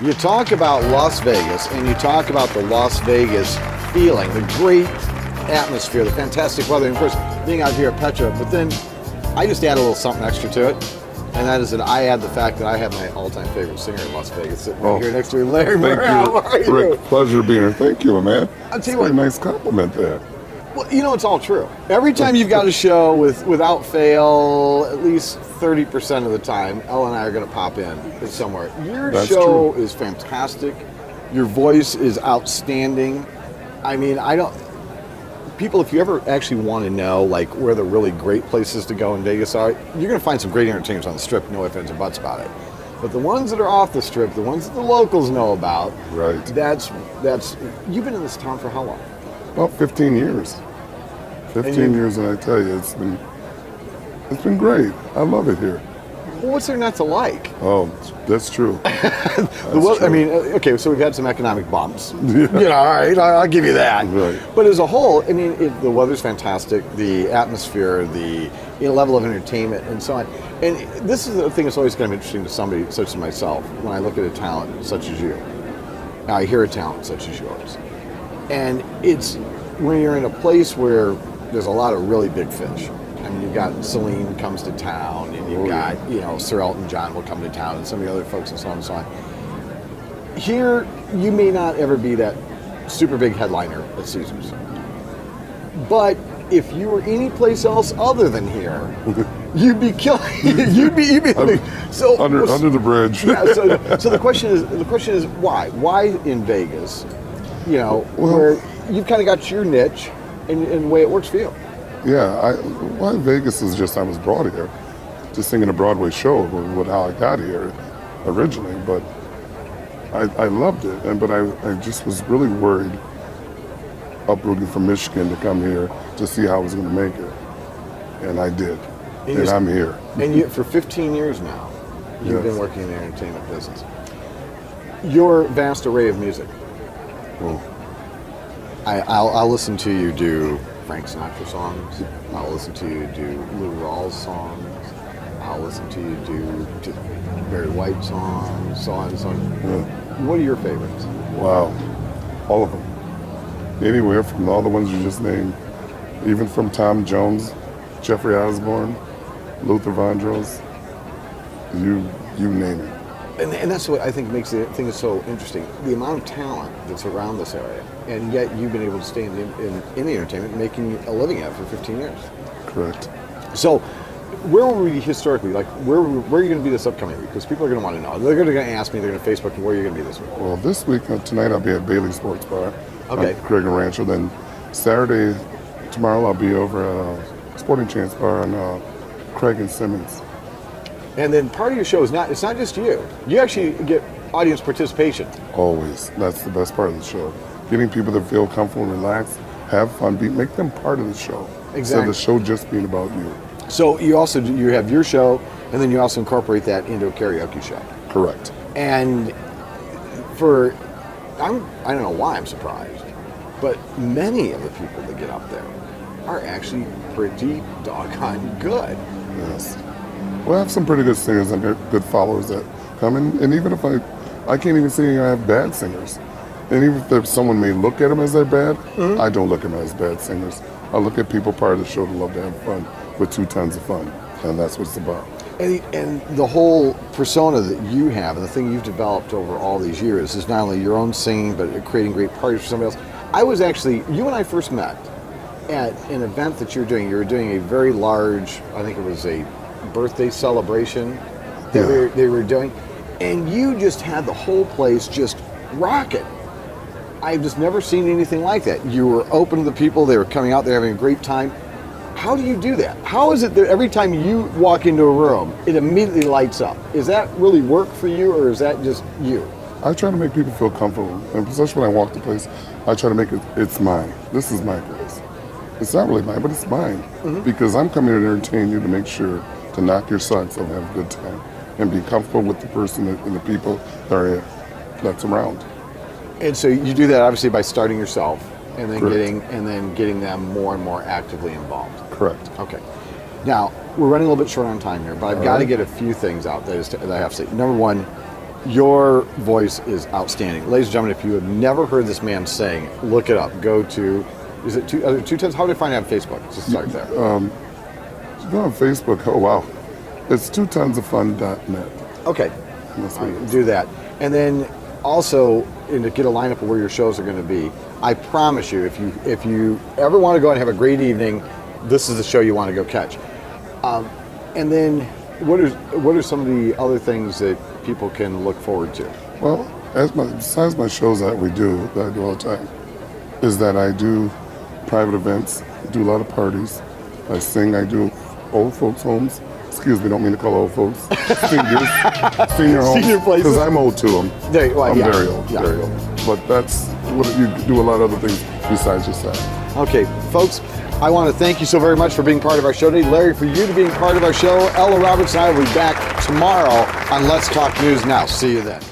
You talk about Las Vegas, and you talk about the Las Vegas feeling, the great atmosphere, the fantastic weather, and of course, being out here at Petra. But then I just add a little something extra to it, and that is that I add the fact that I have my all-time favorite singer in Las Vegas sitting right here next to me, Larry Murry. How are you? Rick, pleasure being here. Thank you, man. I'll tell you what. A nice compliment there. Well, you know, it's all true. Every time you've got a show, without fail, at least 30% of the time, Elle and I are going to pop in somewhere. Your show is fantastic. Your voice is outstanding. I mean, people, if you ever actually want to know like where the really great places to go in Vegas are, you're going to find some great entertainers on the Strip, no ifs, ands, or buts about it. But the ones that are off the Strip, the ones that the locals know about, right? That's. You've been in this town for how long? About 15 years. 15 years, and I tell you, it's been great. I love it here. Well, what's there not to like? Oh, that's true. I mean, okay, so we've had some economic bumps. Yeah. You know, all right, I'll give you that. Right. But as a whole, I mean, the weather's fantastic, the atmosphere, the level of entertainment, and so on. And this is the thing that's always kind of interesting to somebody such as myself when I look at a talent such as you. Now, I hear a talent such as yours. And it's when you're in a place where there's a lot of really big fish. I mean, you've got Celine comes to town, and you've got, you know, Sir Elton John will come to town, and some of the other folks, and so on and so on. Here, you may not ever be that super big headliner at Caesars. But if you were any place else other than here, you'd be killing. You'd be so under the bridge. Yeah. So the question is why? Why in Vegas? You know, where you've kind of got your niche and the way it works for you. Yeah, why Vegas is just I was brought here to sing in a Broadway show with how I got here originally, but I loved it, but I just was really worried uprooting from Michigan to come here to see how I was going to make it, and I did, and I'm here. And for 15 years now, you've been working in the entertainment business. Your vast array of music. Oh. I'll listen to you do Frank Sinatra songs. I'll listen to you do Lou Rawls songs. I'll listen to you do Barry White songs, so on and so on. Yeah. What are your favorites? Wow, all of them. Anywhere from all the ones you just named, even from Tom Jones, Jeffrey Osborne, Luther Vandross, you name it. And that's what I think makes the thing so interesting. The amount of talent that's around this area, and yet you've been able to stay in the entertainment, making a living at it for 15 years. Correct. So, where were we historically? Like, where are you going to be this upcoming week? Because people are going to want to know. They're going to ask me. They're going to Facebook me. Where are you going to be this week? Well, this week tonight I'll be at Bailey Sports Bar. Okay. Craig and Rancho. Then Saturday, tomorrow I'll be over at Sporting Chance Bar on Craig and Simmons. And then part of your show is it's not just you. You actually get audience participation. Always. That's the best part of the show. Getting people to feel comfortable and relaxed, have fun, make them part of the show. Exactly. Instead of the show just being about you. So you have your show, and then you also incorporate that into a karaoke show. Correct. And I don't know why I'm surprised, but many of the people that get up there are actually pretty doggone good. Yes. Well, I have some pretty good singers and good followers that come in, and even if I can't even say I have bad singers. And even if someone may look at them as they're bad, I don't look at them as bad singers. I look at people part of the show to love to have fun with 2 tons of fun, and that's what it's about. And the whole persona that you have and the thing you've developed over all these years is not only your own singing, but creating great parties for somebody else. You and I first met at an event that you were doing. You were doing a very large, I think it was a birthday celebration that they were doing, and you just had the whole place just rocking. I've just never seen anything like that. You were open to the people, they were coming out there having a great time. How do you do that? How is it that every time you walk into a room, it immediately lights up? Is that really work for you, or is that just you? I try to make people feel comfortable, and especially when I walk the place, I try to make it's mine. This is my place. It's not really mine, but it's mine, because I'm coming here to entertain you, to make sure to knock your socks off and have a good time and be comfortable with the person and the people that's around. And so you do that obviously by starting yourself and then getting them more and more actively involved. Correct. Okay. Now, we're running a little bit short on time here, but I've got to get a few things out that I have to say. Number one, Your voice is outstanding. Ladies and gentlemen, if you have never heard this man sing, look it up. Go to, is it two tens? How do I find it on Facebook? Just start there. Go on Facebook. Oh, wow. It's 2tonsofun.net. Okay. That's what it is. Do that. And then also, and to get a lineup of where your shows are going to be, I promise you, if you ever want to go and have a great evening, this is the show you want to go catch. And then, what are some of the other things that people can look forward to? Well, besides my shows that I do all the time, is that I do private events, do a lot of parties. I sing, I do old folks' homes. Excuse me, don't mean to call old folks. Senior homes. Senior places. Because I'm old too. I'm very old, yeah. very old. But that's what you do, a lot of other things besides just that. Okay, folks, I want to thank you so very much for being part of our show today. Larry, for you to being part of our show. Ella Roberts and I will be back tomorrow on Let's Talk News Now. See you then.